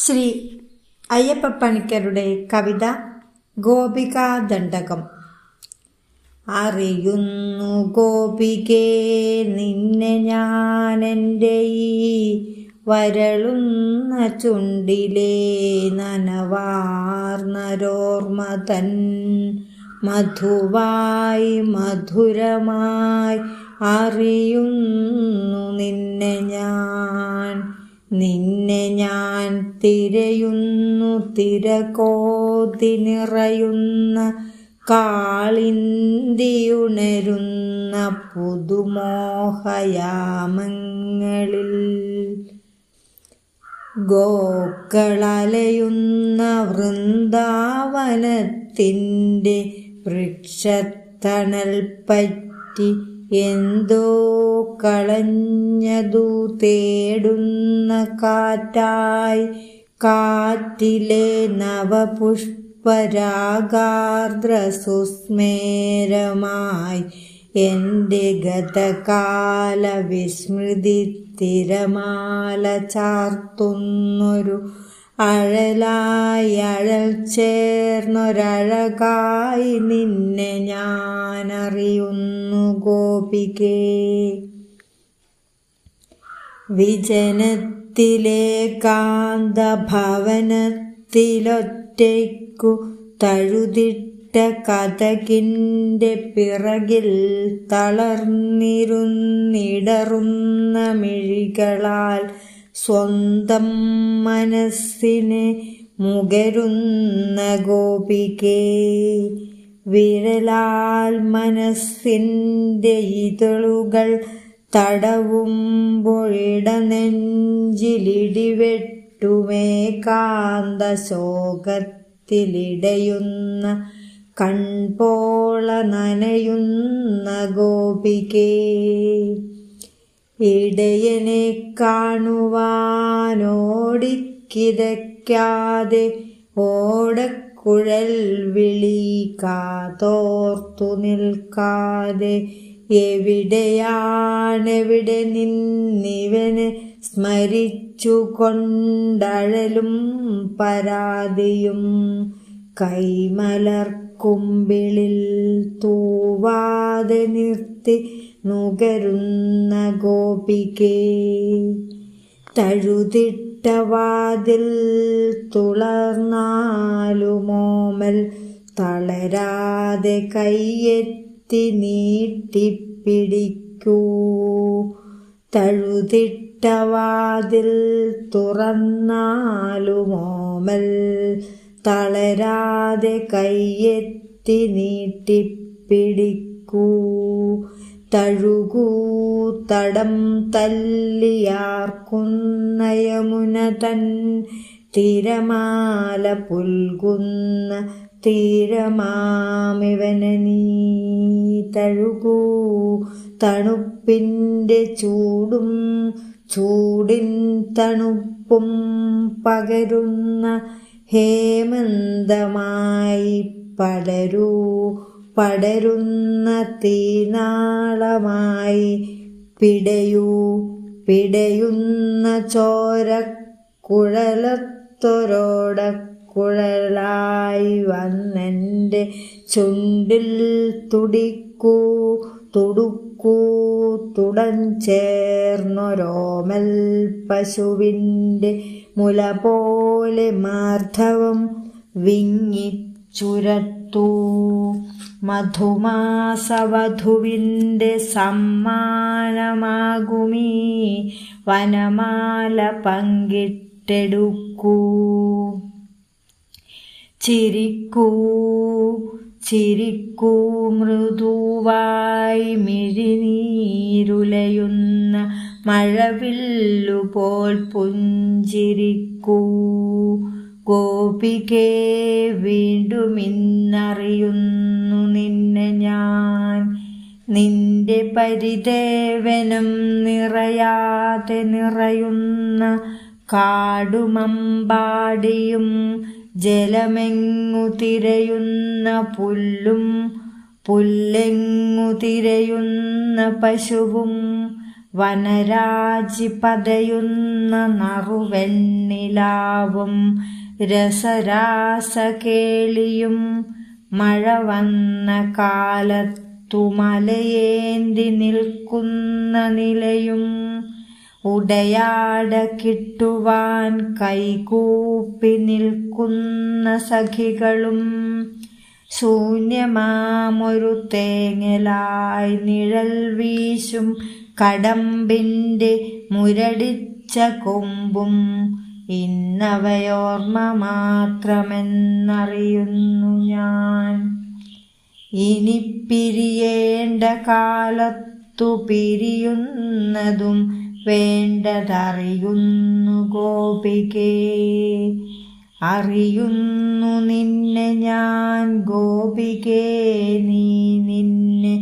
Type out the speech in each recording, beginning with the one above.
ശ്രീ അയ്യപ്പപ്പണിക്കരുടെ കവിത ഗോപികാദണ്ഡകം. അറിയുന്നു ഗോപികേ നിന്നെ ഞാനെൻ്റെ ഈ വരളുന്ന ചുണ്ടിലെ നനവാർന്നരോർമ്മ തൻ മധുവായി മധുരമായി അറിയുന്നു നിന്നെ ഞാൻ തിരയുന്നു തിരകോതി നിറയുന്ന കാളിന്തിയുണരുന്ന പുതുമോഹയാമങ്ങളിൽ ഗോക്കളലയുന്ന വൃന്ദാവനത്തിൻ്റെ വൃക്ഷത്തണൽ പറ്റി എന്തോ കളഞ്ഞതു തേടുന്ന കാറ്റായി കാറ്റിലെ നവപുഷ്പരാഗാർദ്ര സുസ്മേരമായി എൻ്റെ ഗതകാല വിസ്മൃതി തിരമാല ചാർത്തുന്നൊരു അഴൽ ചേർന്നൊരഴകായി നിന്നെ ഞാനറിയുന്നു ഗോപികേ. വിജനത്തിലേകാന്തഭവനത്തിലൊറ്റയ്ക്കു തഴുതിട്ട കതകിൻ്റെ പിറകിൽ തളർന്നിരുന്നിടറുന്ന മിഴികളാൽ സ്വന്തം മനസ്സിനെ മുകരുന്ന ഗോപികേ. വിരലാൽ മനസ്സിൻ്റെ ഇതളുകൾ തടവുമ്പോഴിടനെഞ്ചിലിടിവെട്ടുമേകാന്ത ശോകത്തിലിടയുന്ന കൺപോള നനയുന്ന ഗോപികേ. ഇടയനെ കാണുവാനോടിക്കിതയ്ക്കാതെ ഓടക്കുഴൽ വിളി കാതോർത്തു നിൽക്കാതെ എവിടെ നിന്നിവനെ സ്മരിച്ചു കൊണ്ടഴലും പരാതിയും കൈമലർക്കുമ്പിളിൽ തൂവാതെ നിർത്തി നുകരുന്ന ഗോപികേ. തഴുതിട്ട വാതിൽ തുളർന്നാലുമോമൽ തളരാതെ കൈയെത്തി നീട്ടിപ്പിടിക്കൂ. തഴുതിട്ട വാതിൽ തുറന്നാലുമോമൽ തളരാതെ കൈയെത്തി നീട്ടിപ്പിടിക്കൂ. തഴുകൂ തടം തല്ലിയാർക്കുന്ന യമുന തൻ തിരമാല പുൽകുന്ന തീരമാമിവനെ നീ. തഴുകൂ തണുപ്പിൻ്റെ ചൂടിൻ തണുപ്പും പകരുന്ന ഹേമന്തമായി പടരുന്ന തീനാളമായി പിടയുന്ന ചോരക്കുഴലത്തൊരോടക്കുഴലായി വന്നെൻ്റെ ചുണ്ടിൽ തുടുക്കൂ തുടൻ ചേർന്നൊരോമൽ പശുവിൻ്റെ മുല പോലെ മാർദ്ധവം വിങ്ങിച്ചുരത്തൂ. മധുമാസവധുവിൻ്റെ സമ്മാനമാകുമീ വനമാല പങ്കിട്ടെടുക്കൂ. ചിരിക്കൂ മൃദുവായി മിഴിനീരുലയുന്ന മഴവില്ലുപോൽ പുഞ്ചിരിക്കൂ. ഗോപികേ വീണ്ടും ഇന്നറിയുന്നു നിന്നെ ഞാൻ. നിന്റെ പരിദേവനം നിറയാതെ നിറയുന്ന കാടുമമ്പാടിയും ജലമെങ്ങു തിരയുന്ന പുല്ലെങ്ങു തിരയുന്ന പശുവും വനരാജി പതയുന്ന നറുവെണ്ണിലാവും രസരാസകേളിയും മഴ വന്ന കാലത്തു മലയേന്തി നിൽക്കുന്ന നിലയും ഉടയാട കിട്ടുവാൻ കൈകൂപ്പി നിൽക്കുന്ന സഖികളും ശൂന്യമാമൊരു തേങ്ങലായി നിഴൽ വീശും കടമ്പിൻ്റെ മുരടിച്ച കൊമ്പും ഇന്നവയോർമ്മ മാത്രമെന്നറിയുന്നു ഞാൻ. ഇനി പിരിയേണ്ട കാലത്തു പിരിയുന്നതും വേണ്ടതറിയുന്നു ഗോപികേ. അറിയുന്നു നിന്നെ ഞാൻ ഗോപികേ, നീ നിന്നെ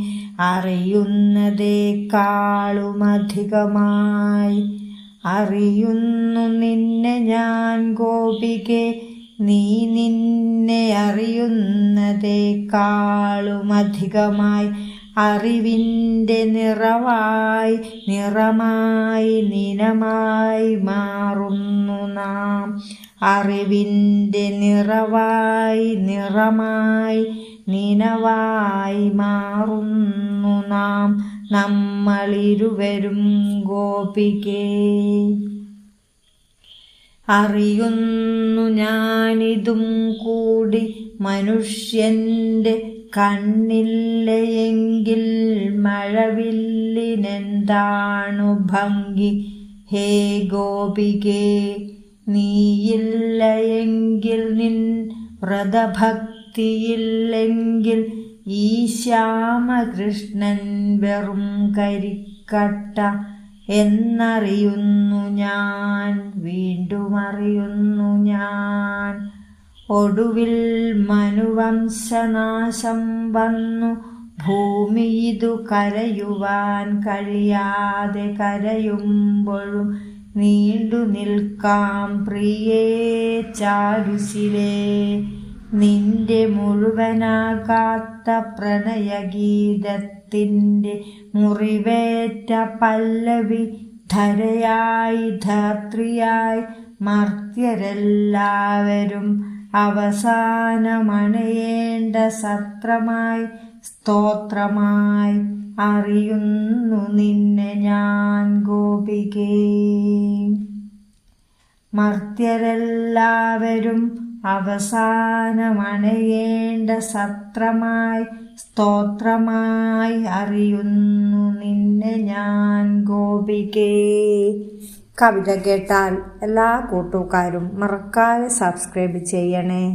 അറിയുന്നതേക്കാളുമധികമായി. അറിയുന്നു നിന്നെ ഞാൻ ഗോപികേ, നീ നിന്നെ അറിയുന്നതേക്കാളുമധികമായി. അറിവിൻ്റെ നിറവായി നിറമായി നിനമായി മാറുന്നു നാം. അറിവിൻ്റെ നിറവായി നിറമായി നിനവായി മാറുന്നു നാം, നമ്മളിരുവരും ഗോപികേ. അറിയുന്നു ഞാനിതും കൂടി മനുഷ്യൻ്റെ കണ്ണില്ലയെങ്കിൽ മഴവില്ലിനെന്താണു ഭംഗി ഹേ ഗോപികേ. നീയില്ലയെങ്കിൽ നിൻ വ്രതഭക്തിയില്ലെങ്കിൽ ഈ ശ്യാമകൃഷ്ണൻ വെറും കരിക്കട്ട എന്നറിയുന്നു ഞാൻ, വീണ്ടും അറിയുന്നു ഞാൻ. ഒടുവിൽ മനുവംശനാശം വന്നു ഭൂമി ഇതു കരയുവാൻ കഴിയാതെ കരയുമ്പോഴും നീണ്ടു നിൽക്കാം പ്രിയേ ചാരുശിലേ. നിന്റെ മുഴുവനാകാത്ത പ്രണയഗീതത്തിൻ്റെ മുറിവേറ്റ പല്ലവി ധരയായി ധാത്രിയായി മർത്യരെല്ലാവരും അവസാനമണയേണ്ട സത്രമായി സ്തോത്രമായി അറിയുന്നു നിന്നെ ഞാൻ ഗോപികേ. മർത്യരെല്ലാവരും അവസാനമണയേണ്ട സത്രമായി സ്തോത്രമായി അറിയുന്നു നിന്നെ ഞാൻ ഗോപികേ. കവിത കേട്ടാൽ എല്ലാ കൂട്ടുകാരും മറക്കാതെ സബ്സ്ക്രൈബ് ചെയ്യണേ.